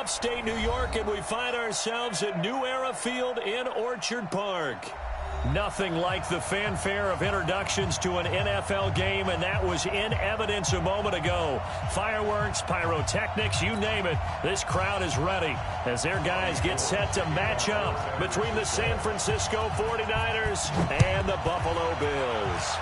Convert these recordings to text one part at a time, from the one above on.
upstate New York, and we find ourselves at New Era Field in Orchard Park. Nothing like the fanfare of introductions to an NFL game, and that was in evidence a moment ago. Fireworks, pyrotechnics, you name it. This crowd is ready as their guys get set to match up between the San Francisco 49ers and the Buffalo Bills.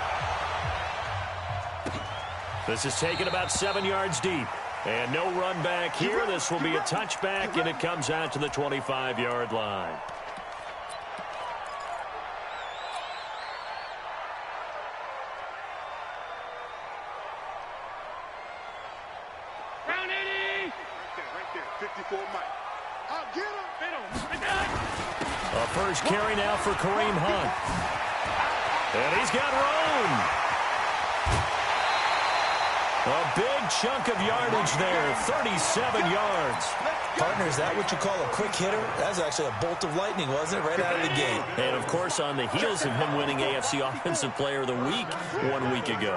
This is taken about 7 yards deep. And no run back here. This will be a touchback, and it comes out to the 25-yard line. Round 80! Right there, 54 Mike. I'll get him. A first carry now for Kareem Hunt. And he's got room. A big chunk of yardage there, 37 yards. Partner, is that what you call a quick hitter? That's actually a bolt of lightning, wasn't it? Right out of the gate. And, of course, on the heels of him winning AFC Offensive Player of the Week 1 week ago.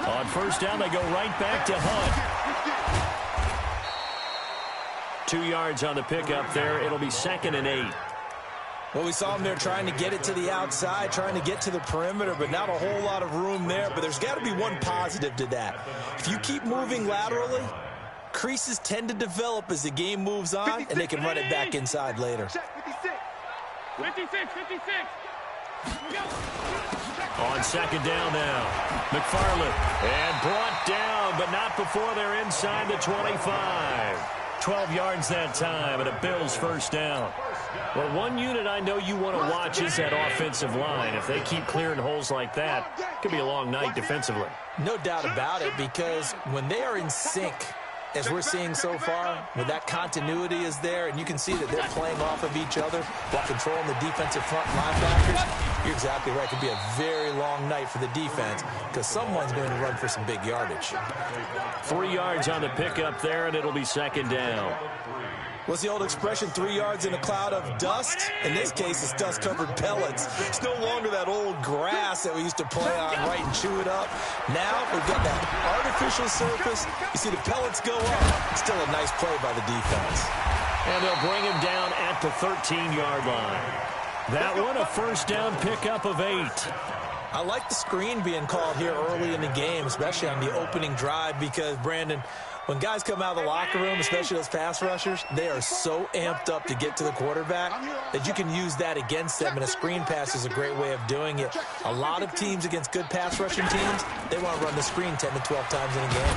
On first down, they go right back to Hunt. 2 yards on the pickup there. It'll be 2nd and 8. Well, we saw him there trying to get it to the outside, trying to get to the perimeter, but not a whole lot of room there. But there's got to be one positive to that. If you keep moving laterally, creases tend to develop as the game moves on, and they can run it back inside later. 56. On second down now, McFarland. And brought down, but not before they're inside the 25. 12 yards that time, and a Bills first down. Well, one unit I know you want to watch is that offensive line. If they keep clearing holes like that, it could be a long night defensively. No doubt about it, because when they are in sync, as we're seeing so far, when that continuity is there, and you can see that they're playing off of each other while controlling the defensive front linebackers, you're exactly right. It could be a very long night for the defense because someone's going to run for some big yardage. 3 yards on the pickup there, and it'll be second down. What's the old expression, 3 yards in a cloud of dust? In this case, it's dust-covered pellets. It's no longer that old grass that we used to play on, right, and chew it up. Now we've got that artificial surface. You see the pellets go up. Still a nice play by the defense. And they'll bring him down at the 13-yard line. That one, a first down pickup of 8. I like the screen being called here early in the game, especially on the opening drive, because, Brandon, when guys come out of the locker room, especially those pass rushers, they are so amped up to get to the quarterback that you can use that against them, and a screen pass is a great way of doing it. A lot of teams against good pass rushing teams, they want to run the screen 10 to 12 times in a game.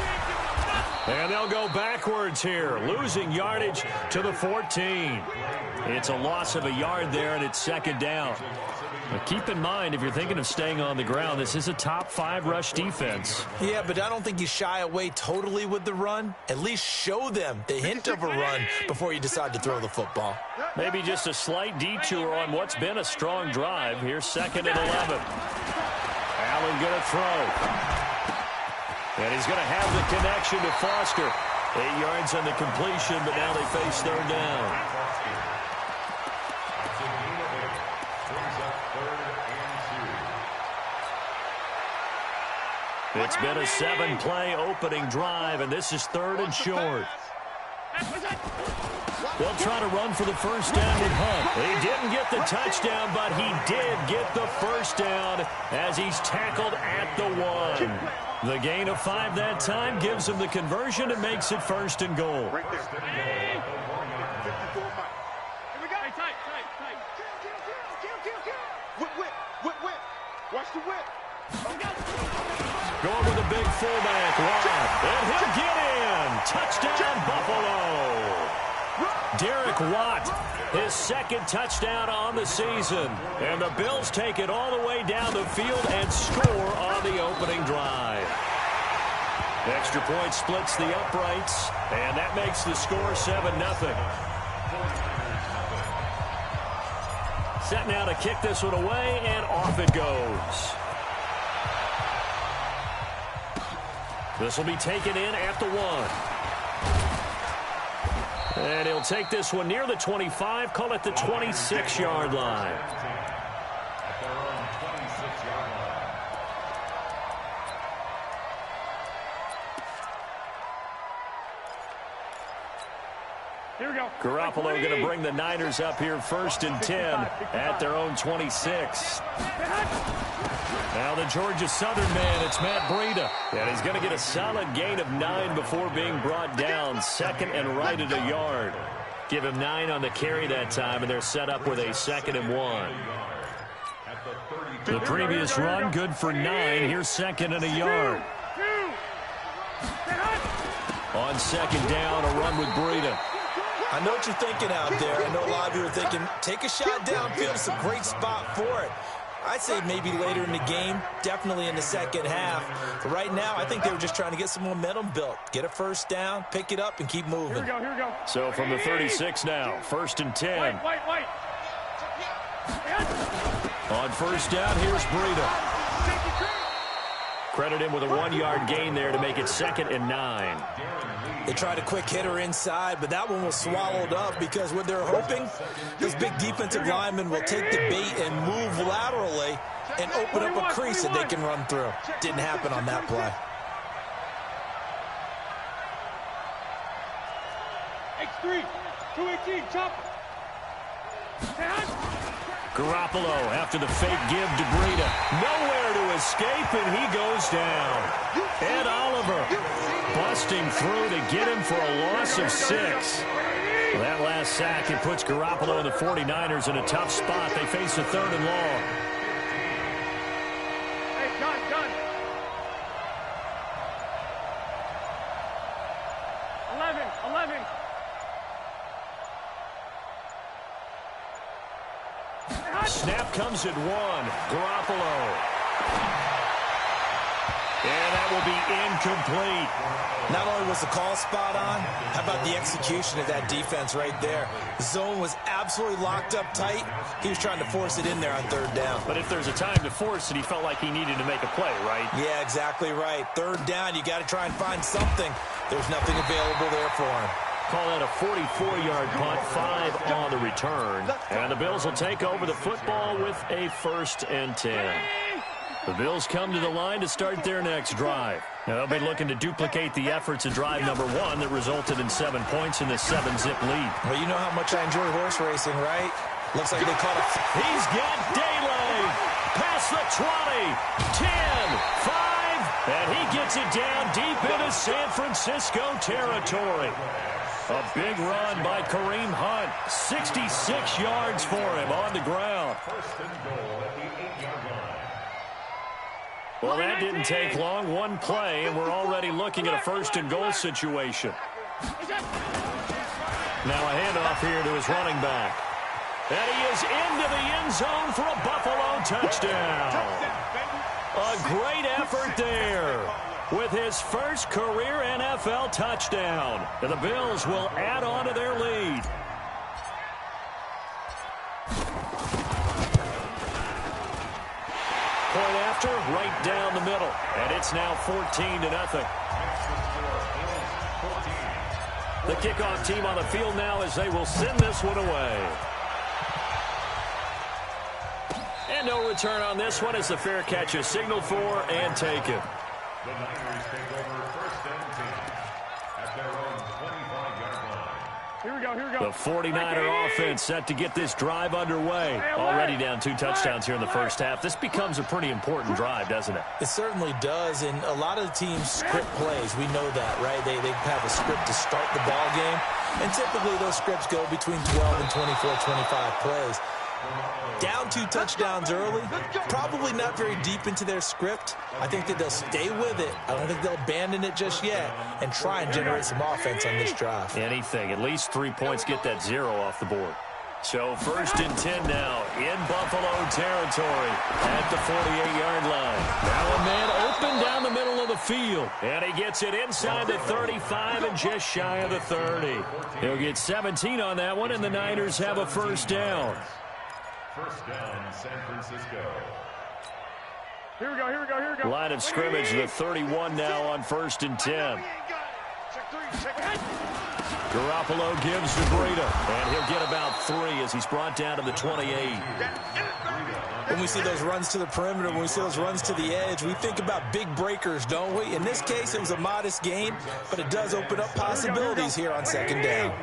And they'll go backwards here, losing yardage to the 14. It's a loss of a yard there, and it's second down. But keep in mind, if you're thinking of staying on the ground, this is a top 5 rush defense. Yeah, but I don't think you shy away totally with the run. At least show them the hint of a run before you decide to throw the football. Maybe just a slight detour on what's been a strong drive. Here's 2nd and 11. Allen going to throw. And he's going to have the connection to Foster. 8 yards on the completion, but now they face third down. It's been a 7-play opening drive, and this is 3rd and short. They'll try to run for the first down with Hunt. He didn't get the touchdown, but he did get the first down as he's tackled at the 1. The gain of 5 that time gives him the conversion and makes it 1st and goal. Right there. 54 Mike. Here we go. Hey, tight. Whip. Watch the whip. Going with a big fullback, Watt, and he'll get in. Touchdown, Buffalo. Derek Watt, his 2nd touchdown on the season. And the Bills take it all the way down the field and score on the opening drive. Extra point splits the uprights, and that makes the score 7-0. Set now to kick this one away, and off it goes. This will be taken in at the 1. And he'll take this one near the 25, call it the 26-yard line. Here we go. Garoppolo going to bring the Niners up here 1st and 10 at their own 26. Now the Georgia Southern man, it's Matt Breida. And he's going to get a solid gain of 9 before being brought down. 2nd and right at a yard. Give him 9 on the carry that time, and they're set up with a 2nd and 1. The previous run, good for 9. Here's 2nd and a yard. On 2nd down, a run with Breida. I know what you're thinking out there. I know a lot of you are thinking, take a shot downfield. It's a great spot for it. I'd say maybe later in the game, definitely in the second half. But right now, I think they were just trying to get some momentum built. Get a first down, pick it up, and keep moving. Here we go. So from the 36 now, 1st and 10. Wait. On 1st down, here's Breida. Credit him with a 1-yard gain there to make it 2nd and 9. They tried a quick hitter inside, but that one was swallowed up because what they're hoping, this big defensive lineman will take the bait and move laterally and open up a crease that they can run through. Didn't happen on that play. X3, 218, chop. Garoppolo after the fake give to Breida. Nowhere to escape, and he goes down. Ed Oliver busting through to get him for a loss of 6. That last sack, it puts Garoppolo and the 49ers in a tough spot. They face a 3rd and long. Hey, done. 11. Snap comes at 1. Garoppolo. And that will be incomplete. Not only was the call spot on, how about the execution of that defense right there? The zone was absolutely locked up tight. He was trying to force it in there on 3rd down. But if there's a time to force it, he felt like he needed to make a play, right? Yeah, exactly right. 3rd down, you got to try and find something. There's nothing available there for him. Call that a 44-yard punt, 5 on the return. And the Bills will take over the football with a 1st and 10. The Bills come to the line to start their next drive. Now they'll be looking to duplicate the efforts of drive number 1 that resulted in 7 points in the 7-zip lead. Well, you know how much I enjoy horse racing, right? Looks like they caught it. He's got daylight. Past the 20, 10, 5, and he gets it down deep into San Francisco territory. A big run by Kareem Hunt. 66 yards for him on the ground. Well, that didn't take long. 1 play, and we're already looking at a 1st and goal situation. Now a handoff here to his running back. And he is into the end zone for a Buffalo touchdown. A great effort there with his first career NFL touchdown. And the Bills will add on to their lead. Point after, right down the middle. And it's now 14-0. The kickoff team on the field now as they will send this one away. And no return on this one as the fair catch is signaled for and taken. The Niners take over 1st and 10 at their own 25-yard line. Here we go. The 49er offense set to get this drive underway. Already down 2 touchdowns here in the first half. This becomes a pretty important drive, doesn't it? It certainly does, and a lot of the teams script plays. We know that, right? They have a script to start the ball game, and typically those scripts go between 12 and 24, 25 plays. Down 2 touchdowns early, probably not very deep into their script. I think that they'll stay with it. I don't think they'll abandon it just yet and try and generate some offense on this drive. Anything. At least 3 points, get that 0 off the board. So 1st and 10 now in Buffalo territory at the 48-yard line. Now a man open down the middle of the field. And he gets it inside the 35 and just shy of the 30. He'll get 17 on that one, and the Niners have a 1st down. 1st down, San Francisco. Here we go. Line of scrimmage, the 31 now on 1st and 10. Garoppolo gives to Breida, and he'll get about 3 as he's brought down to the 28. When we see those runs to the perimeter, when we see those runs to the edge, we think about big breakers, don't we? In this case, it was a modest gain, but it does open up possibilities here on 2nd down.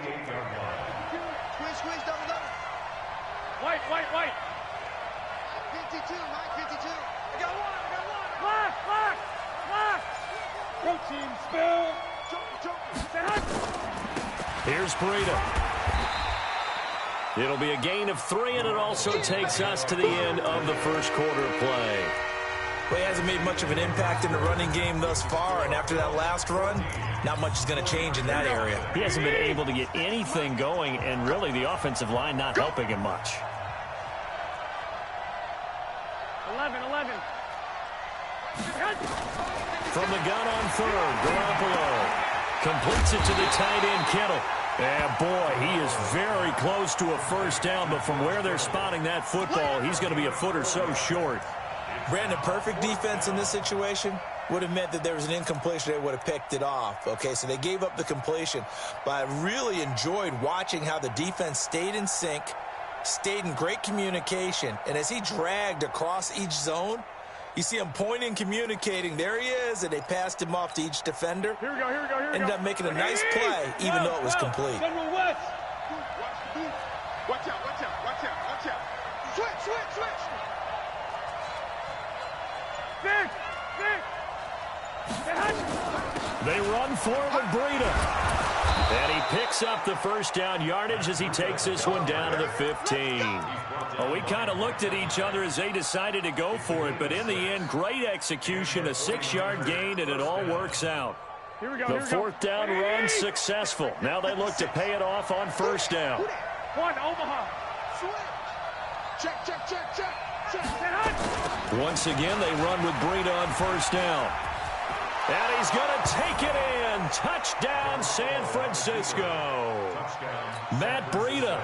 Go team, spell. Here's Breida. It'll be a gain of 3, and it also takes us to the end of the first quarter of play. Well, he hasn't made much of an impact in the running game thus far, and after that last run, not much is going to change in that area. He hasn't been able to get anything going, and really the offensive line not helping him much. 11. From the gun on third, Garoppolo completes it to the tight end, Kittle. And boy, he is very close to a first down, but from where they're spotting that football, he's going to be a foot or so short. Brandon, perfect defense in this situation would have meant that there was an incompletion. They would have picked it off. Okay, so they gave up the completion. But I really enjoyed watching how the defense stayed in sync, stayed in great communication, and as he dragged across each zone, you see him pointing, communicating. There he is, and they passed him off to each defender. Here we go. Ended up making a nice play, even though it was complete. General West. Watch out. Switch. Big. They run forward, Breida. And he picks up the first down yardage as he takes this one down to the 15. Well, we kind of looked at each other as they decided to go for it, but in the end, great execution, a 6-yard gain, and it all works out. The fourth down run successful. Now they look to pay it off on first down. One, Omaha. Check. Once again, they run with Breida on first down. And he's going to take it in. Touchdown, San Francisco. Matt Breida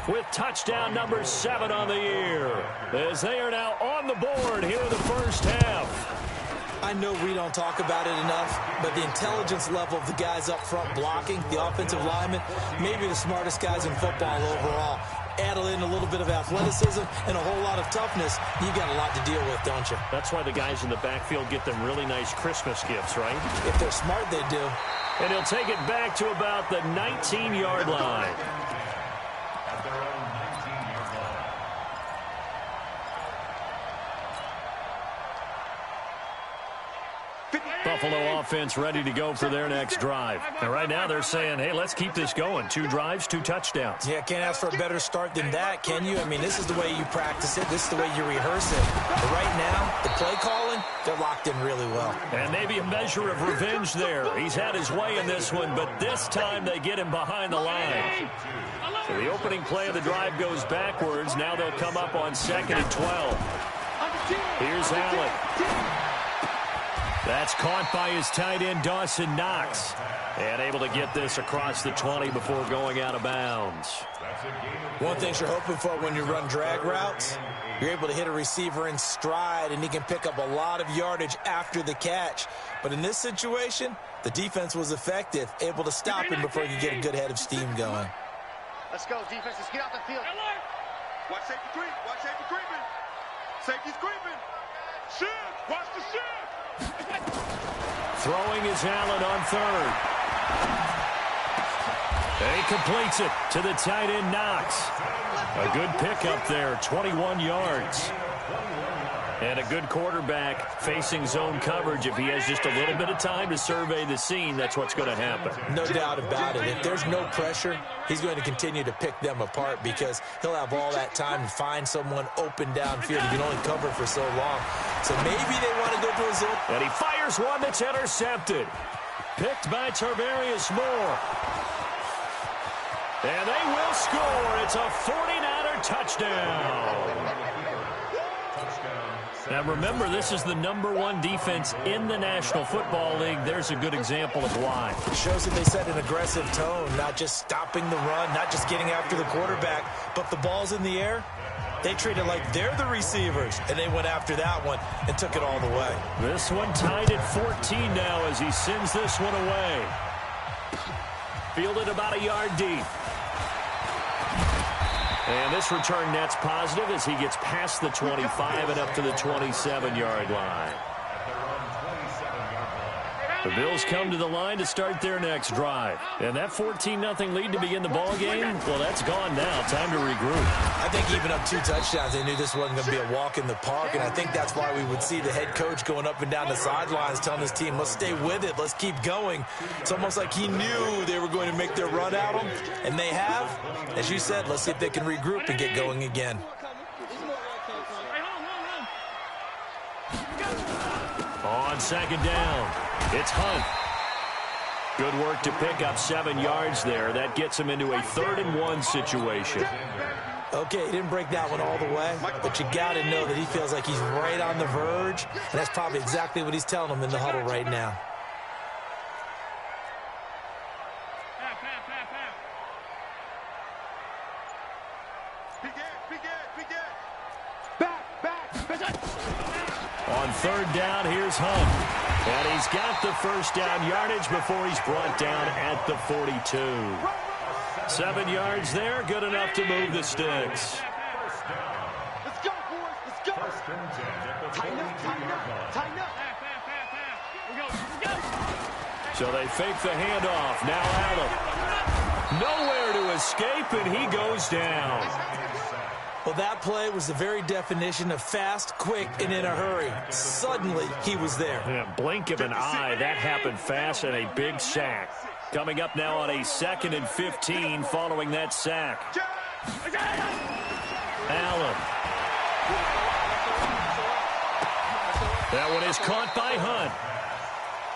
with touchdown number 7 on the year, as they are now on the board here in the first half. I know we don't talk about it enough, but the intelligence level of the guys up front blocking, the offensive linemen, maybe the smartest guys in football overall. Add in a little bit of athleticism and a whole lot of toughness, you got a lot to deal with, don't you? That's why the guys in the backfield get them really nice Christmas gifts, right? If they're smart, they do. And he'll take it back to about the 19-yard line. At their own 19-yard line. Buffalo offense ready to go for their next drive. And right now they're saying, hey, let's keep this going. 2 drives, 2 touchdowns. Yeah, can't ask for a better start than that, can you? I mean, this is the way you practice it. This is the way you rehearse it. But right now, the play calling, they're locked in really well. And maybe a measure of revenge there. He's had his way in this one, but this time they get him behind the line. So the opening play of the drive goes backwards. Now they'll come up on 2nd and 12. Here's Allen. That's caught by his tight end, Dawson Knox. And able to get this across the 20 before going out of bounds. One thing you're hoping for when you run drag routes, you're able to hit a receiver in stride, and he can pick up a lot of yardage after the catch. But in this situation, the defense was effective, able to stop him before he could get a good head of steam going. Let's go, defense. Let's get out the field. Watch safety creep. Watch safety creeping. Safety's creeping. Shift. Watch the shift. Throwing is Allen on third. And he completes it to the tight end, Knox. A good pickup there, 21 yards. And a good quarterback facing zone coverage. If he has just a little bit of time to survey the scene, that's what's going to happen. No doubt about it. If there's no pressure, he's going to continue to pick them apart because he'll have all that time to find someone open downfield. He can only cover for so long. So maybe they want to go to a zone. And he fires one that's intercepted. Picked by Tarvarius Moore. And they will score. It's a 49er touchdown. Now remember, this is the #1 defense in the National Football League. There's a good example of why. It shows that they set an aggressive tone, not just stopping the run, not just getting after the quarterback, but the ball's in the air. They treat it like they're the receivers, and they went after that one and took it all the way. This one tied at 14 now as he sends this one away. Fielded about a yard deep. And this return net's positive as he gets past the 25 and up to the 27-yard line. The Bills come to the line to start their next drive. And that 14-0 lead to begin the ball game, well, that's gone now. Time to regroup. I think even up 2 touchdowns, they knew this wasn't going to be a walk in the park, and I think that's why we would see the head coach going up and down the sidelines telling his team, let's stay with it, let's keep going. It's almost like he knew they were going to make their run at him, and they have. As you said, let's see if they can regroup and get going again. On second down, it's Hunt. Good work to pick up 7 yards there. That gets him into a 3rd-and-1 situation. Okay, he didn't break that one all the way, but you got to know that he feels like he's right on the verge, and that's probably exactly what he's telling them in the huddle right now. On 3rd down, here's Hunt. And he's got the first down yardage before he's brought down at the 42. 7 yards there, good enough to move the sticks. Let's go, boys. Let's go. Tighten up, tighten up, tighten up. So they fake the handoff. Now Allen. Nowhere to escape, and he goes down. Well, that play was the very definition of fast, quick, and in a hurry. Suddenly, he was there. Yeah, blink of an eye. That happened fast, and a big sack. Coming up now on a 2nd and 15 following that sack. Allen. That one is caught by Hunt.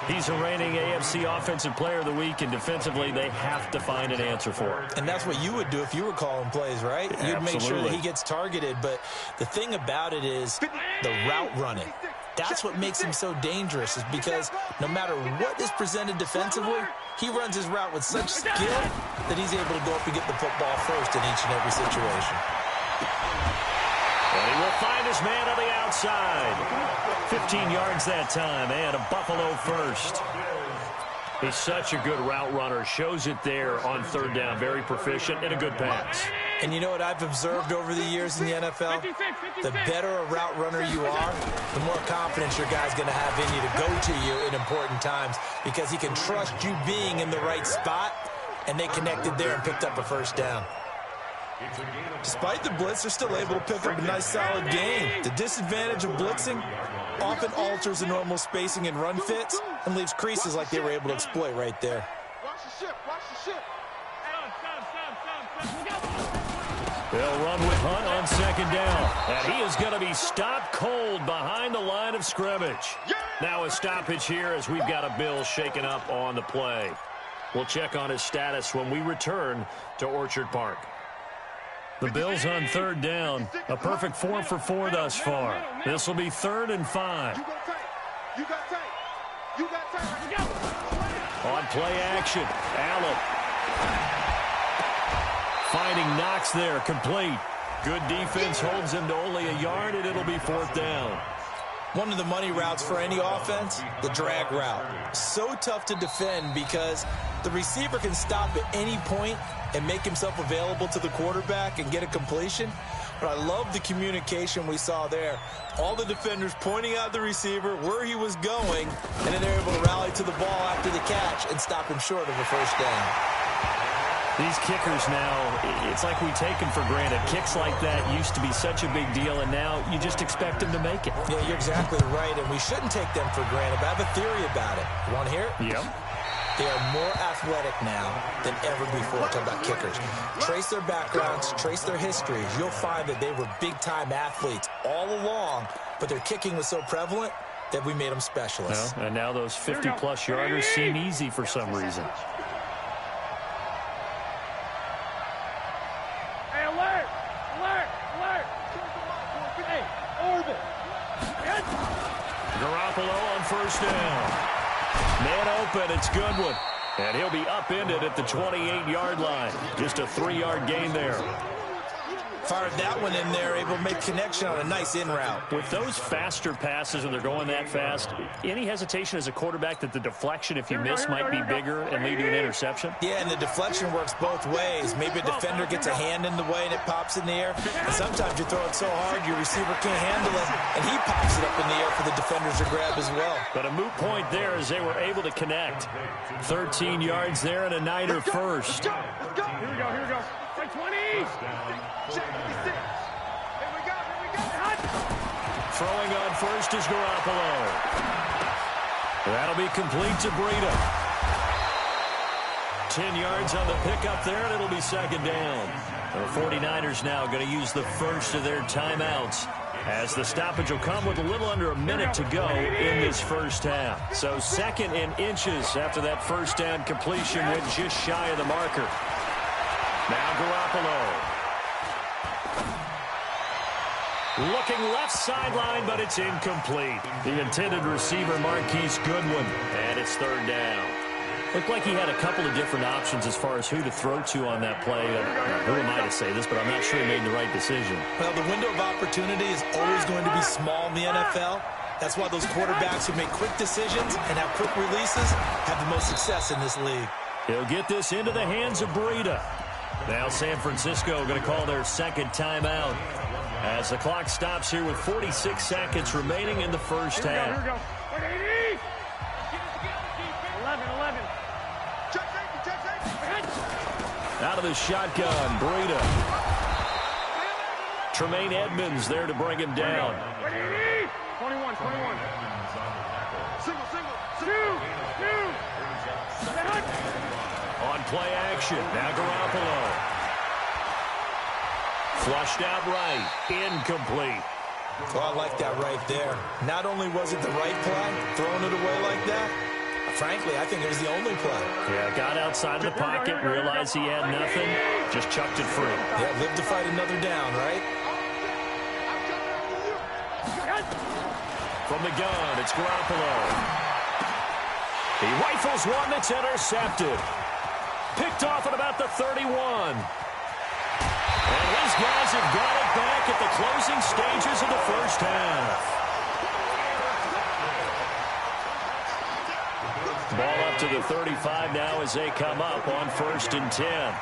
He's a reigning AFC Offensive Player of the Week, and defensively, they have to find an answer for it. And that's what you would do if you were calling plays, right? You'd Absolutely. make sure that he gets targeted. But the thing about it is the route running. That's what makes him so dangerous, is because no matter what is presented defensively, he runs his route with such skill that he's able to go up and get the football first in each and every situation. And he will find his man on the outside. 15 yards that time, and a Buffalo first. He's such a good route runner. Shows it there on 3rd down. Very proficient and a good pass. And you know what I've observed over the years in the NFL? The better a route runner you are, the more confidence your guy's going to have in you to go to you in important times, because he can trust you being in the right spot, and they connected there and picked up a first down. Despite the blitz, they're still able to pick up a nice, solid gain. The disadvantage of blitzing often alters the normal spacing and run fits and leaves creases like they were able to exploit right there. Watch the ship. Watch the ship. They'll run with Hunt on 2nd down. And he is going to be stopped cold behind the line of scrimmage. Now a stoppage here as we've got a Bill shaken up on the play. We'll check on his status when we return to Orchard Park. The Bills on 3rd down. A perfect 4 for 4 thus far. This will be 3rd and 5. You got tight. You got tight. You got tight. On play action, Allen. Finding Knox there, complete. Good defense holds him to only a yard, and it'll be 4th down. One of the money routes for any offense, the drag route. So tough to defend because the receiver can stop at any point and make himself available to the quarterback and get a completion. But I love the communication we saw there. All the defenders pointing out the receiver, where he was going, and then they're able to rally to the ball after the catch and stop him short of a first down. These kickers now, it's like we take them for granted. Kicks like that used to be such a big deal, and now you just expect them to make it. Yeah, you're exactly right, and we shouldn't take them for granted, but I have a theory about it. You want to hear it? Yep. They are more athletic now than ever before. Talk about kickers. Trace their backgrounds, trace their histories. You'll find that they were big-time athletes all along, but their kicking was so prevalent that we made them specialists. Well, and now those 50-plus yarders seem easy for some reason. Hey, alert! Alert! Alert! Hey, orbit! Garoppolo on 1st down. Man open, it's Goodwin. And he'll be upended at the 28-yard line. Just a 3-yard gain there. Fired that one in there, able to make connection on a nice in route. With those faster passes when they're going that fast, any hesitation as a quarterback that the deflection, if you miss, might be bigger and lead to an interception? Yeah, and the deflection works both ways. Maybe a defender gets a hand in the way and it pops in the air. And sometimes you throw it so hard your receiver can't handle it, and he pops it up in the air for the defenders to grab as well. But a moot point there as they were able to connect. 13 yards there and a Niner first. Let's go. Here we go. Here we go. Like 20. Check 56. Here we go. Throwing on first is Garoppolo. That'll be complete to Breida. 10 yards on the pickup there, and it'll be second down. The 49ers now going to use the first of their timeouts, as the stoppage will come with a little under a minute to go in this first half. So second and inches after that first down completion, went just shy of the marker. Now Garoppolo. Looking left sideline, but it's incomplete. The intended receiver, Marquise Goodwin, and it's third down. Looked like he had a couple of different options as far as who to throw to on that play. Who am I to say this, but I'm not sure he made the right decision. Well, the window of opportunity is always going to be small in the NFL. That's why those quarterbacks who make quick decisions and have quick releases have the most success in this league. He'll get this into the hands of Breida. Now San Francisco going to call their second timeout as the clock stops here with 46 seconds remaining in the first half. Here we go. 180. 11. Out of the shotgun, Breida. Tremaine Edmonds there to bring him down. 21. Single. Two. On play action, now Garoppolo. Flushed out right, incomplete. Oh, I like that right there. Not only was it the right play, throwing it away like that, frankly, I think it was the only play. Yeah, got outside of the pocket, realized he had nothing, just chucked it free. Yeah, live to fight another down, right? From the gun, it's Garoppolo. He rifles one that's intercepted. Picked off at about the 31. And his guys have got it back at the closing stages of the first half. Ball up to the 35 now as they come up on 1st and 10.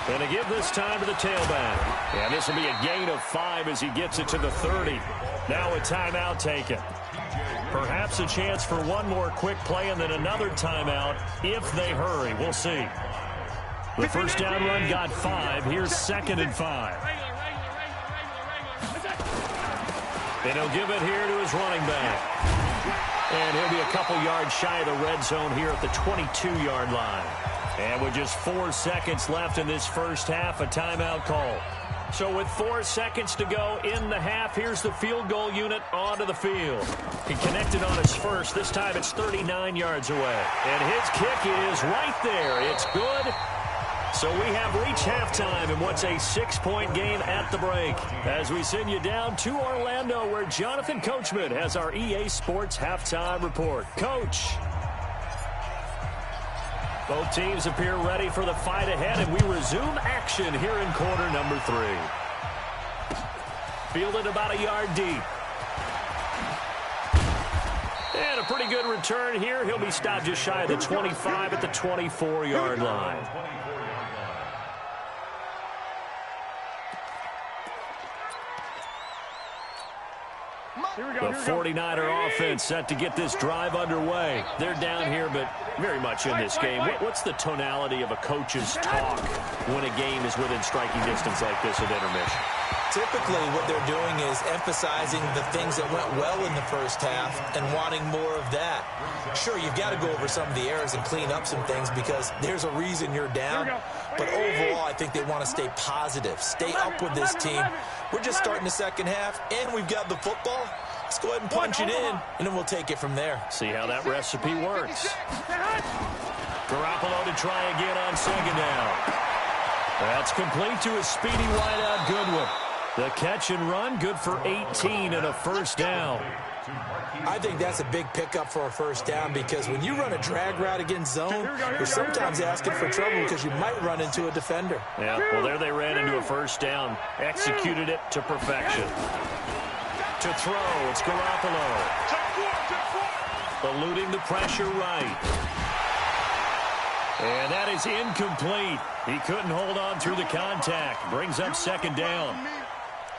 Going to give this time to the tailback. And this will be a gain of 5 as he gets it to the 30. Now a timeout taken. Perhaps a chance for one more quick play and then another timeout if they hurry. We'll see. The first down run got 5. Here's 2nd and 5. And he'll give it here to his running back. And he'll be a couple yards shy of the red zone here at the 22-yard line. And with just 4 seconds left in this first half, a timeout call. So with 4 seconds to go in the half, here's the field goal unit onto the field. He connected on his first. This time it's 39 yards away. And his kick is right there. It's good. So we have reached halftime in what's a 6-point game at the break. As we send you down to Orlando, where Jonathan Coachman has our EA Sports halftime report. Coach. Both teams appear ready for the fight ahead, and we resume action here in quarter number 3. Fielded about a yard deep. And a pretty good return here. He'll be stopped just shy of the 25 at the 24-yard line. The 49er offense set to get this drive underway. They're down here, but very much in this game. What's the tonality of a coach's talk when a game is within striking distance like this at intermission? Typically, what they're doing is emphasizing the things that went well in the first half and wanting more of that. Sure, you've got to go over some of the errors and clean up some things because there's a reason you're down. But overall, I think they want to stay positive, stay up with this team. We're just starting the second half, and we've got the football. Let's go ahead and punch it in, and then we'll take it from there. See how that recipe works. Garoppolo to try again on second down. That's complete to a speedy wideout Goodwin. The catch and run, good for 18 and a first down. I think that's a big pickup for a first down because when you run a drag route against zone, you're sometimes asking for trouble because you might run into a defender. Yeah, well, there they ran into a first down. Executed it to perfection. To throw, it's Garoppolo. Eluding the pressure right. And that is incomplete. He couldn't hold on through the contact. Brings up second down.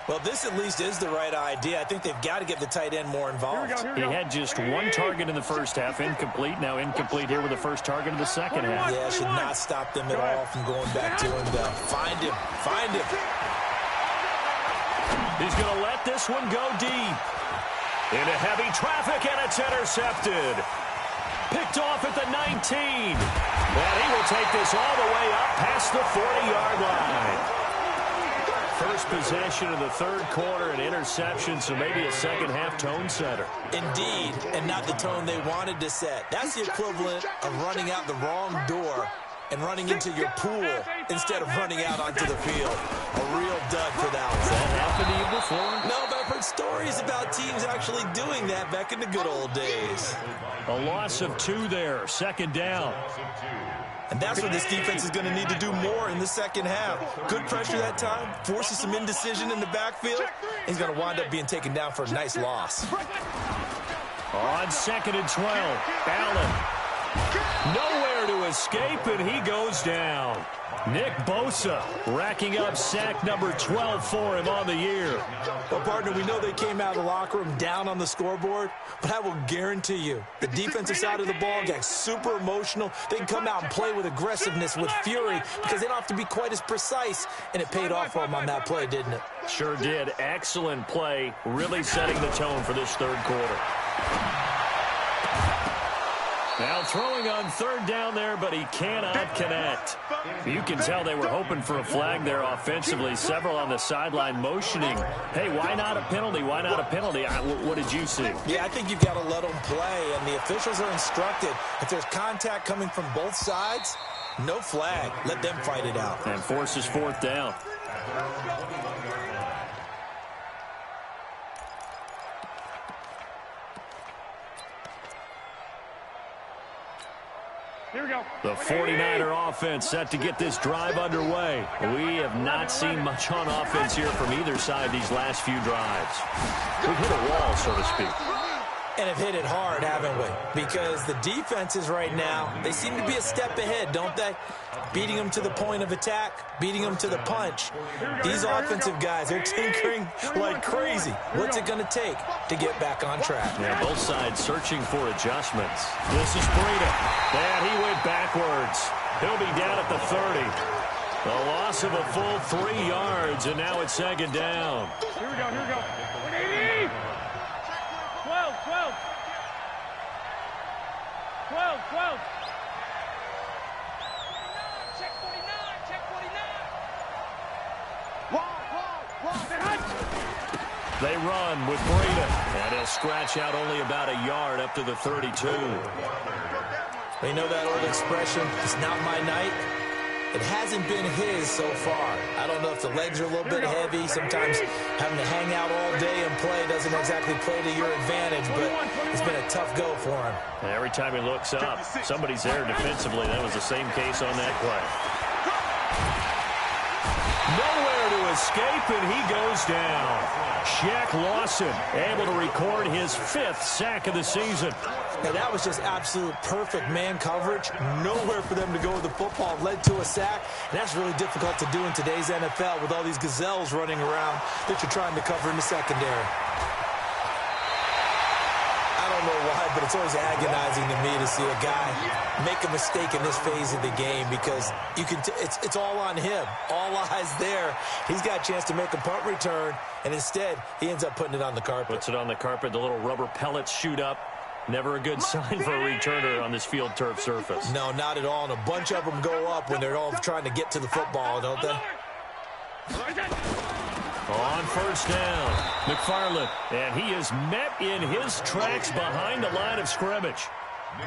Well, this at least is the right idea. I think they've got to get the tight end more involved. He had just one target in the first half, incomplete. Now incomplete here with the first target of the second half. Yeah, should not stop them at all from going back to him, though. Find him. Find him. He's going to let this one go deep. Into heavy traffic, and it's intercepted. Picked off at the 19. And he will take this all the way up past the 40-yard line. First possession of the third quarter, an interception, so maybe a second-half tone setter. Indeed, and not the tone they wanted to set. That's the equivalent of running out the wrong door and running into your pool instead of running out onto the field. A real dud for that one. Has that happened to you before? No, but I've heard stories about teams actually doing that back in the good old days. A loss of 2 there, second down. And that's what this defense is going to need to do more in the second half. Good pressure that time, forces some indecision in the backfield. He's going to wind up being taken down for a nice loss. On 2nd and 12, Allen. Nowhere to escape, and he goes down. Nick Bosa racking up sack number 12 for him on the year. Well, partner, we know they came out of the locker room down on the scoreboard, but I will guarantee you the defensive side of the ball got super emotional. They can come out and play with aggressiveness, with fury, because they don't have to be quite as precise, and it paid off for them on that play, didn't it? Sure did. Excellent play, really setting the tone for this third quarter. Now throwing on third down there, but he cannot connect. You can tell they were hoping for a flag there offensively. Several on the sideline motioning, hey, why not a penalty? Why not a penalty? What did you see? Yeah, I think you've got to let them play, and the officials are instructed. If there's contact coming from both sides, no flag. Let them fight it out. And forces fourth down. Here we go. The 49er offense set to get this drive underway. We have not seen much on offense here from either side these last few drives. We've hit a wall, so to speak. And have hit it hard, haven't we? Because the defenses right now, they seem to be a step ahead, don't they? Beating them to the point of attack, beating them to the punch. These offensive guys, they're tinkering like crazy. What's it going to take to get back on track? Yeah, both sides searching for adjustments. This is Breida. And he went backwards. He'll be down at the 30. A loss of a full 3 yards, and now it's second down. Here we go, here we go. 180. 12, 12. 12, 12. Check 49, check 49. They run with Breida, and he'll scratch out only about a yard up to the 32. You know that old expression, it's not my night? It hasn't been his so far. I don't know if the legs are a little bit heavy. Sometimes having to hang out all day and play doesn't exactly play to your advantage, but it's been a tough go for him. Every time he looks up, somebody's there defensively. That was the same case on that play. Nowhere to escape, and he goes down. Shaq Lawson able to record his 5th sack of the season. Now, that was just absolute perfect man coverage. Nowhere for them to go with the football. Led to a sack, and that's really difficult to do in today's NFL with all these gazelles running around that you're trying to cover in the secondary. I don't know why, but it's always agonizing to me to see a guy make a mistake in this phase of the game because you can it's all on him. All eyes there. He's got a chance to make a punt return, and instead he ends up putting it on the carpet. Puts it on the carpet. The little rubber pellets shoot up. Never a good sign for a returner on this field turf surface. No, not at all. And a bunch of them go up when they're all trying to get to the football, don't they? On first down, McFarland, and he is met in his tracks behind the line of scrimmage.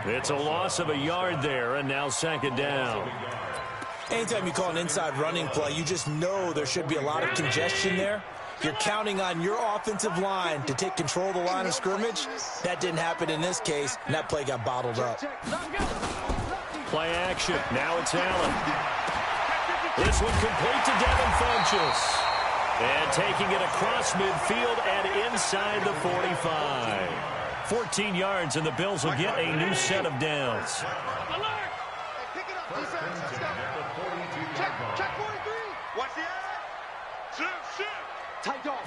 It's a loss of a yard there, and now second down. Anytime you call an inside running play, you just know there should be a lot of congestion there. You're counting on your offensive line to take control of the line of scrimmage. That didn't happen in this case, and that play got bottled up. Play action. Now it's Allen. This one complete to Devin Funchess. And taking it across midfield and inside the 45. 14 yards, and the Bills will get a new set of downs. Check 43. Watch the eye. Shift. Tight dog.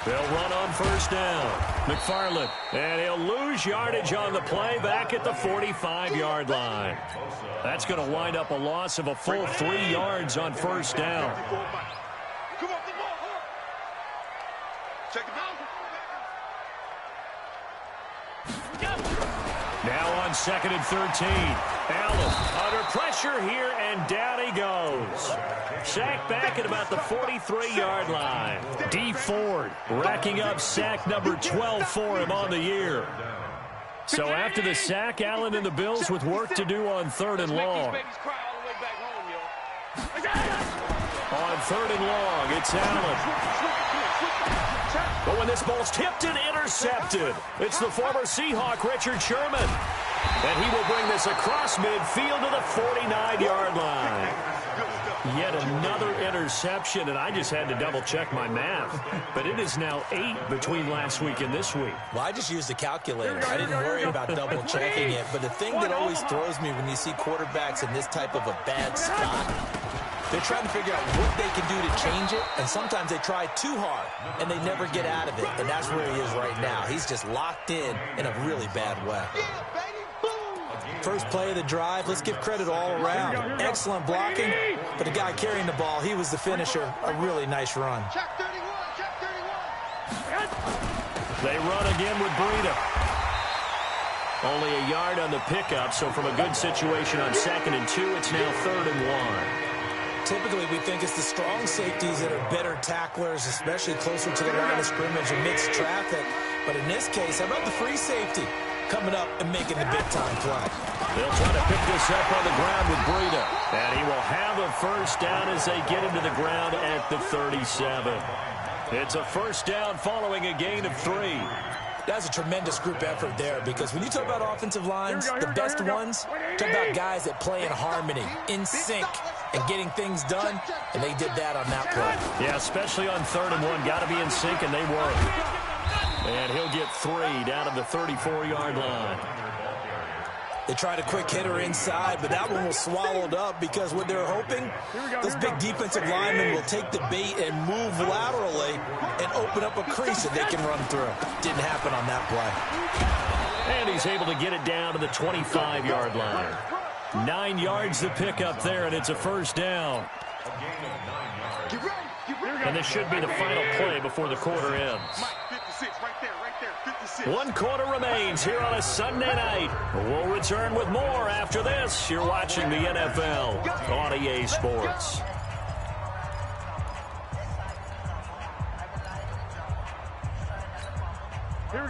They'll run on first down. McFarland, and he'll lose yardage on the play back at the 45-yard line. That's going to wind up a loss of a full 3 yards on first down. Come on, come on. Check it out. Now on 2nd and 13. Allen under pressure here, and down he goes. Sack back at about the 43-yard line. D. Ford racking up sack number 12 for him on the year. So after the sack, Allen and the Bills with work to do on 3rd and long. On 3rd and long, it's Allen. But when this ball's tipped and intercepted, it's the former Seahawk, Richard Sherman. And he will bring this across midfield to the 49-yard line. Yet another interception, and I just had to double-check my math. But it is now 8 between last week and this week. Well, I just used the calculator. I didn't worry about double-checking it. But the thing that always throws me when you see quarterbacks in this type of a bad spot, they're trying to figure out what they can do to change it, and sometimes they try too hard, and they never get out of it, and that's where he is right now. He's just locked in a really bad way. First play of the drive, let's give credit all around. Excellent blocking, but the guy carrying the ball, he was the finisher. A really nice run. Check 31. They run again with Breida. Only a yard on the pickup, so from a good situation on 2nd and 2, it's now 3rd and 1. Typically, we think it's the strong safeties that are better tacklers, especially closer to the line of scrimmage amidst traffic. But in this case, how about the free safety coming up and making the big-time play? They'll try to pick this up on the ground with Breida. And he will have a first down as they get into the ground at the 37. It's a first down following a gain of 3. That's a tremendous group effort there, because when you talk about offensive lines, the best ones, talk about guys that play in harmony, in sync, and getting things done, and they did that on that play. Yeah, especially on 3rd and 1. Got to be in sync, and they were. And he'll get 3 down to the 34-yard line. They tried a quick hitter inside, but that one was swallowed up because what they're hoping, those big defensive linemen will take the bait and move laterally and open up a crease that they can run through. Didn't happen on that play. And he's able to get it down to the 25-yard line. 9 yards to pick up there, and it's a first down. And this should be the final play before the quarter ends. 56, right there, 56. 1 quarter remains here on a Sunday night. We'll return with more after this. You're watching the NFL on EA Sports.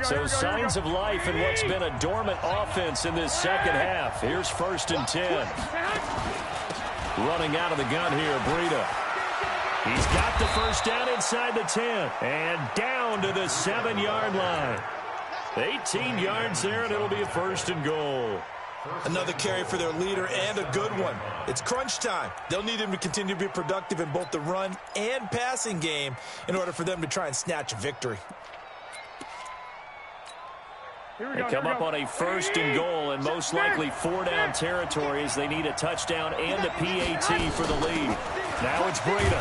So signs of life in what's been a dormant offense in this second half. Here's 1st and 10. Running out of the gun here, Breida. He's got the first down inside the 10 and down to the 7-yard line. 18 yards there, and it'll be a 1st and goal. Another carry for their leader, and a good one. It's crunch time. They'll need him to continue to be productive in both the run and passing game in order for them to try and snatch a victory. They come up on a 1st and goal, and most likely 4-down territory as they need a touchdown and a PAT for the lead. Now it's Breida.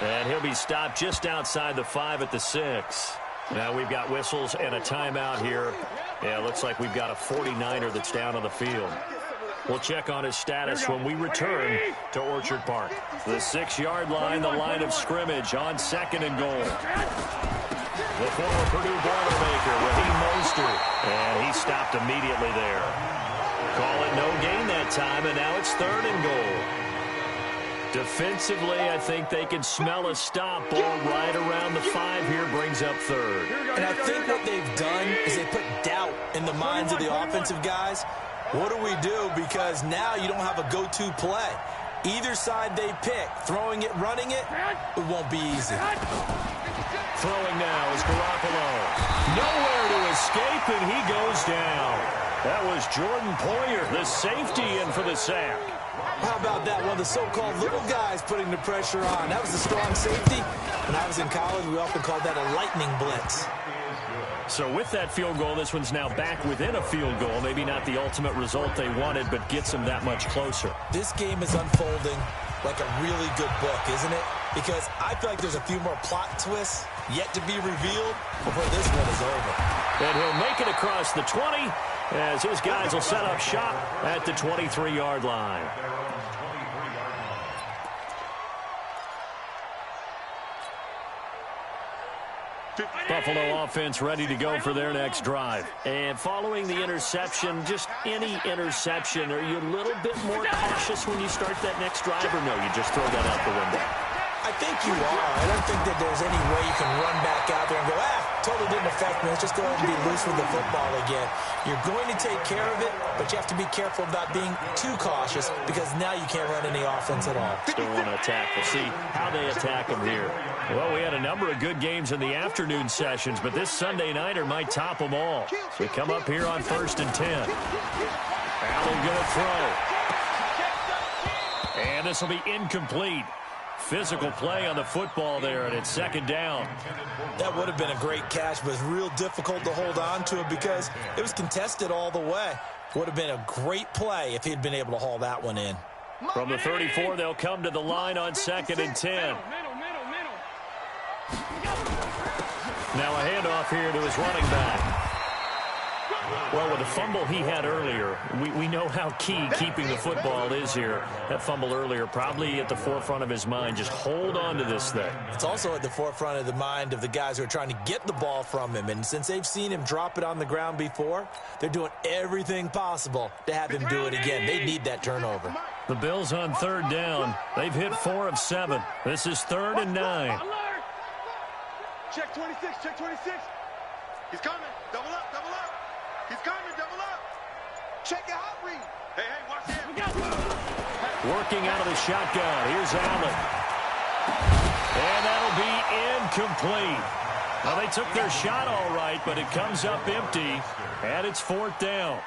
And he'll be stopped just outside the 5 at the 6. Now we've got whistles and a timeout here. Yeah, it looks like we've got a 49er that's down on the field. We'll check on his status when we return to Orchard Park. The 6-yard line, the line of scrimmage on 2nd and goal. The former Purdue Boilermaker, Raheem Mostert, and he stopped immediately there. Call it no gain that time, and now it's 3rd and goal. Defensively, I think they can smell a stop. Ball right around the 5 here, brings up 3rd. And I think what they've done is they put doubt in the minds of the offensive guys. What do we do? Because now you don't have a go-to play. Either side they pick, throwing it, running it, it won't be easy. Throwing now is Garoppolo. Nowhere to escape, and he goes down. That was Jordan Poyer, the safety, in for the sack. How about that? One of the so-called little guys putting the pressure on. That was a strong safety. When I was in college, we often called that a lightning blitz. So with that field goal, this one's now back within a field goal. Maybe not the ultimate result they wanted, but gets them that much closer. This game is unfolding like a really good book, isn't it? Because I feel like there's a few more plot twists yet to be revealed before this one is over. And he'll make it across the 20 as his guys will set up shop at the 23-yard line. Buffalo offense ready to go for their next drive. And following the interception, just any interception, are you a little bit more cautious when you start that next drive, or no, you just throw that out the window? I think you are. I don't think that there's any way you can run back out there and go, totally didn't affect me. Let's just go ahead and be loose with the football again. You're going to take care of it, but you have to be careful about being too cautious because now you can't run any offense at all. Still want to attack. We'll see how they attack them here. Well, we had a number of good games in the afternoon sessions, but this Sunday nighter might top them all. So we come up here on 1st and 10. Allen going to throw. And this will be incomplete. Physical play on the football there, and it's second down. That would have been a great catch, but it's real difficult to hold on to it because it was contested all the way. Would have been a great play if he'd been able to haul that one in. From the 34, they'll come to the line on 2nd and 10. Now a handoff here to his running back. Well, with the fumble he had earlier, we know how key keeping the football is here. That fumble earlier probably at the forefront of his mind. Just hold on to this thing. It's also at the forefront of the mind of the guys who are trying to get the ball from him. And since they've seen him drop it on the ground before, they're doing everything possible to have him do it again. They need that turnover. The Bills on 3rd down. They've hit 4 of 7. This is 3rd and 9. Check 26, check 26. He's coming. Double up, double up. He's coming, double up. Check your hot read. Hey, watch him. Working out of the shotgun. Here's Allen. And that'll be incomplete. Well, they took their shot all right, but it comes up empty, and it's 4th down.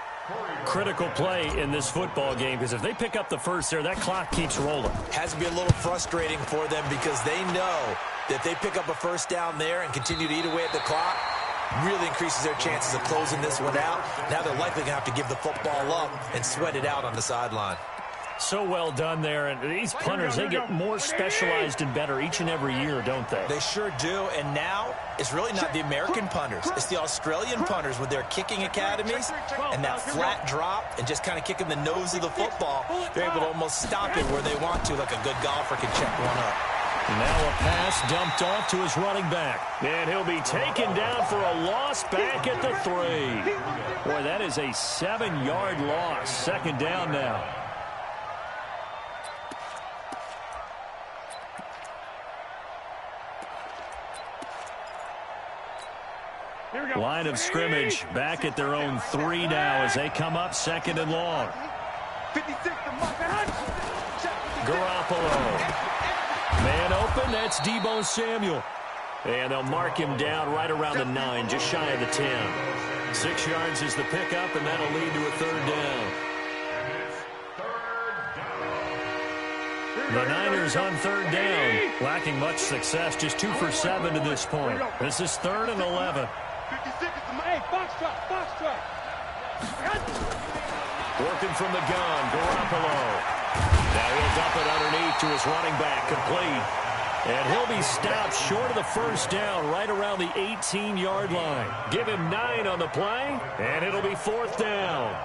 Critical play in this football game, because if they pick up the first there, that clock keeps rolling. Has to be a little frustrating for them because they know that if they pick up a first down there and continue to eat away at the clock, really increases their chances of closing this one out. Now they're likely going to have to give the football up and sweat it out on the sideline. So well done there, and these punters, they get more specialized and better each and every year, don't they? They sure do, and now it's really not the American punters. It's the Australian punters with their kicking academies and that flat drop and just kind of kicking the nose of the football. They're able to almost stop it where they want to, like a good golfer can check one up. Now a pass dumped off to his running back. And he'll be taken down for a loss back at the 3. Boy, that is a 7-yard loss. 2nd down now. Line of scrimmage back at their own 3 now as they come up 2nd and long. 56 to Garoppolo. Man open, that's Deebo Samuel. And they'll mark him down right around the 9, just shy of the 10. 6 yards is the pickup, and that'll lead to a 3rd down. The Niners on 3rd down, lacking much success, just 2 for 7 to this point. This is 3rd and 11. 56 is the man. Box truck. Working from the gun, Garoppolo. Now he'll dump it underneath to his running back, complete. And he'll be stopped short of the first down right around the 18-yard line. Give him 9 on the play, and it'll be 4th down.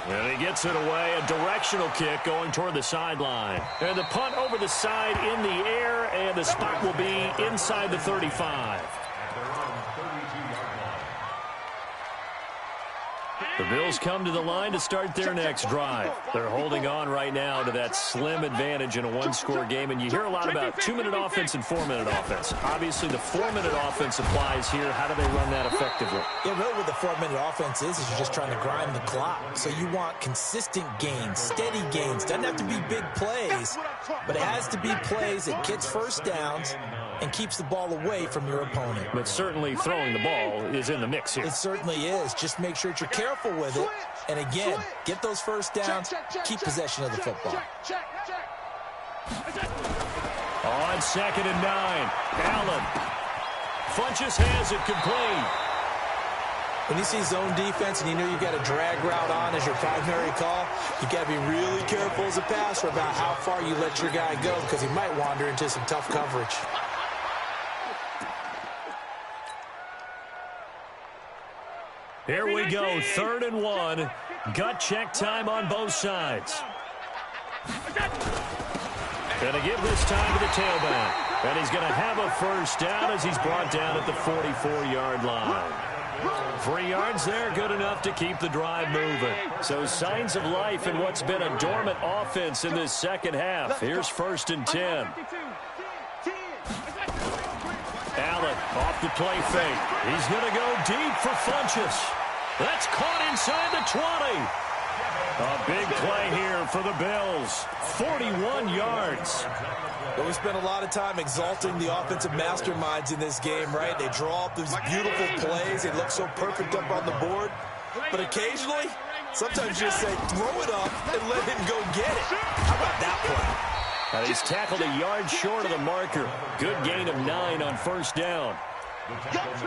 And he gets it away, a directional kick going toward the sideline. And the punt over the side in the air, and the spot will be inside the 35. The Bills come to the line to start their next drive. They're holding on right now to that slim advantage in a one-score game, and you hear a lot about 2-minute offense and 4-minute offense. Obviously, the 4-minute offense applies here. How do they run that effectively? Yeah, really what the 4-minute offense is you're just trying to grind the clock. So you want consistent gains, steady gains. Doesn't have to be big plays, but it has to be plays that gets first downs and keeps the ball away from your opponent. But certainly throwing the ball is in the mix here. It certainly is. Just make sure that you're careful with it. And again, get those first downs, keep possession of the football. On 2nd and 9, Allen. Funches has it complete. When you see zone defense and you know you've got a drag route on as your primary call, you've got to be really careful as a passer about how far you let your guy go because he might wander into some tough coverage. Here we go, 3rd and 1. Gut check time on both sides. Going to give this time to the tailback. And he's going to have a first down as he's brought down at the 44-yard line. 3 yards there, good enough to keep the drive moving. So signs of life in what's been a dormant offense in this second half. Here's 1st and 10. Allen off the play fake. He's going to go deep for Funches. That's caught inside the 20. A big play here for the Bills. 41 yards. But we spent a lot of time exalting the offensive masterminds in this game, right? They draw up these beautiful plays. They look so perfect up on the board. But occasionally, sometimes you just say, throw it up and let him go get it. How about that play? And he's tackled a yard short of the marker. Good gain of 9 on 1st down.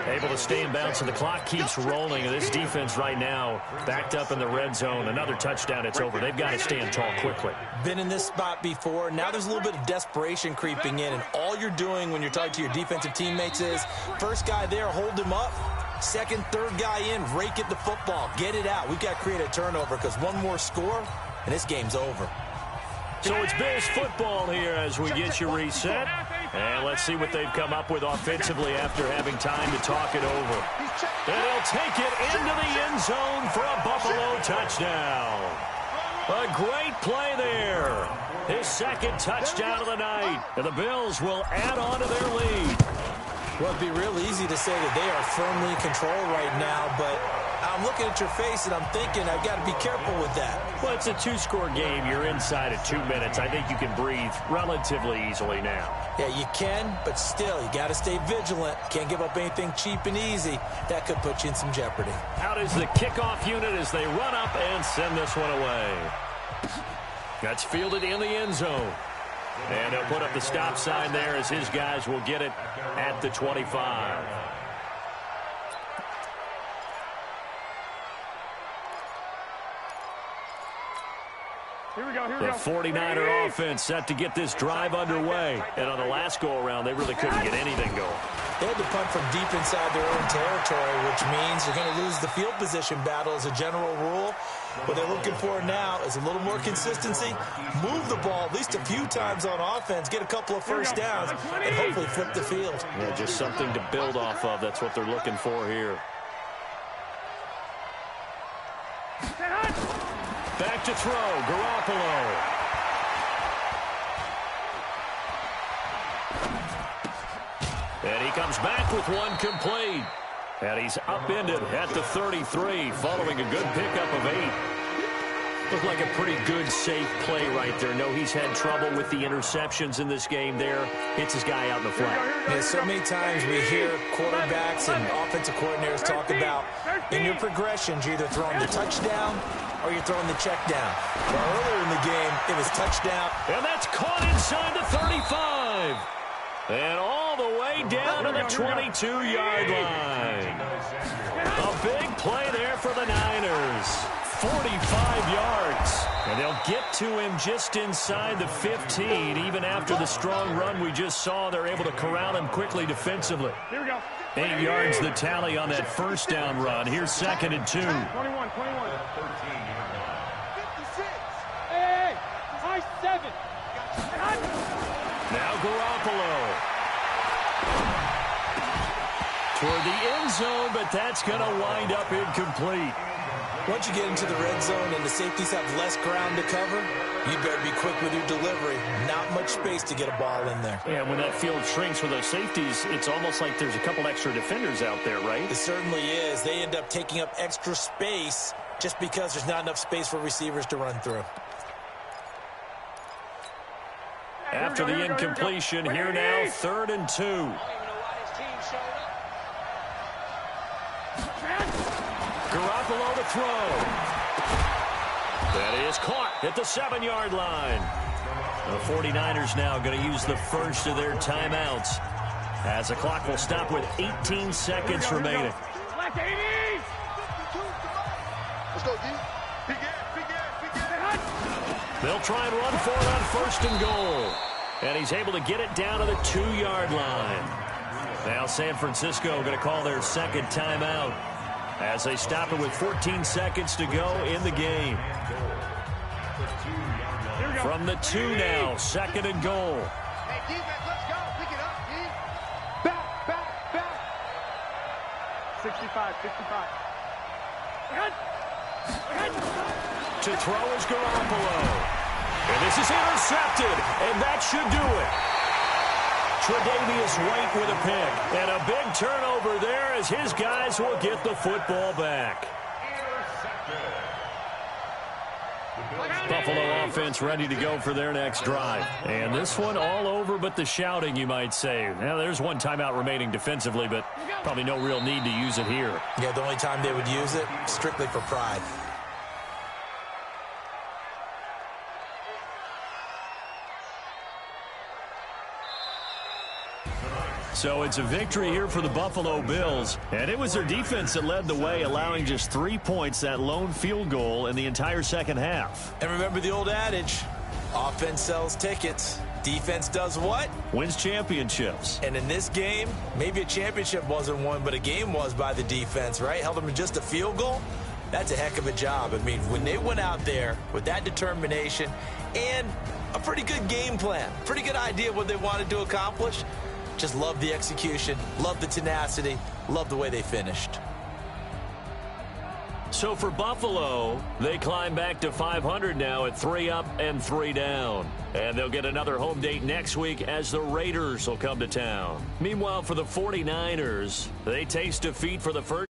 Able to stay in bounds, and the clock keeps rolling. And this defense right now backed up in the red zone. Another touchdown, it's over. They've got to stand tall quickly. Been in this spot before. Now there's a little bit of desperation creeping in, and all you're doing when you're talking to your defensive teammates is first guy there, hold him up. Second, third guy in, rake it the football. Get it out. We've got to create a turnover because one more score, and this game's over. So it's Bills football here as we get you reset. And let's see what they've come up with offensively after having time to talk it over. And he'll take it into the end zone for a Buffalo touchdown. A great play there. His 2nd touchdown of the night. And the Bills will add on to their lead. Well, it'd be real easy to say that they are firmly in control right now, but I'm looking at your face and I'm thinking I've got to be careful with that. Well, it's a 2-score game. You're inside of 2 minutes. I think you can breathe relatively easily now. Yeah, you can, but still, you got to stay vigilant. Can't give up anything cheap and easy. That could put you in some jeopardy. Out is the kickoff unit as they run up and send this one away. That's fielded in the end zone. And they'll put up the stop sign there as his guys will get it at the 25. Here we go, The 49er offense set to get this drive underway. And on the last go-around, they really couldn't get anything going. They had to punt from deep inside their own territory, which means you're going to lose the field position battle as a general rule. What they're looking for now is a little more consistency, move the ball at least a few times on offense, get a couple of first downs, and hopefully flip the field. Yeah, just something to build off of. That's what they're looking for here. Back to throw, Garoppolo. And he comes back with one complete. And he's upended at the 33 following a good pickup of 8. Looked like a pretty good, safe play right there. No, he's had trouble with the interceptions in this game there. Hits his guy out in the flat. Yeah, so many times we hear quarterbacks and offensive coordinators talk about in your progressions, you're either throwing the touchdown or you're throwing the check down. Well, earlier in the game, it was touchdown. And that's caught inside the 35. And all the way down to the 22-yard line. A big play there for the Niners. 45 yards. And they'll get to him just inside the 15. Even after the strong run we just saw, they're able to corral him quickly defensively. Here we go. 8 yards the tally on that first down run. Here's 2nd and 2. 21. Hey, high 7. Now Garoppolo. Toward the end zone, but that's going to wind up incomplete. Once you get into the red zone and the safeties have less ground to cover, you better be quick with your delivery. Not much space to get a ball in there. Yeah, when that field shrinks with those safeties, it's almost like there's a couple extra defenders out there, right? It certainly is. They end up taking up extra space just because there's not enough space for receivers to run through. After the incompletion, here now, 3rd and 2. Garoppolo to throw. That is caught at the 7-yard line. The 49ers now going to use the first of their timeouts as the clock will stop with 18 seconds remaining. Let's go, D. They'll try and run for it on 1st and goal. And he's able to get it down to the 2-yard line. Now San Francisco going to call their 2nd timeout as they stop it with 14 seconds to go in the game. From the 2 now, 2nd and goal. Hey, defense, let's go. Pick it up, D. Back. 65. To throw is Garoppolo. And this is intercepted, and that should do it. Tre'Davious White with a pick. And a big turnover there as his guys will get the football back. Buffalo offense ready to go for their next drive. And this one all over but the shouting, you might say. Now, there's one timeout remaining defensively, but probably no real need to use it here. Yeah, the only time they would use it, strictly for pride. So it's a victory here for the Buffalo Bills. And it was their defense that led the way, allowing just 3 points, that lone field goal in the entire second half. And remember the old adage, offense sells tickets. Defense does what? Wins championships. And in this game, maybe a championship wasn't won, but a game was by the defense, right? Held them to just a field goal. That's a heck of a job. I mean, when they went out there with that determination and a pretty good game plan, pretty good idea of what they wanted to accomplish, just love the execution, love the tenacity, love the way they finished. So for Buffalo, they climb back to 500 now at 3 up and 3 down. And they'll get another home date next week as the Raiders will come to town. Meanwhile, for the 49ers, they taste defeat for the first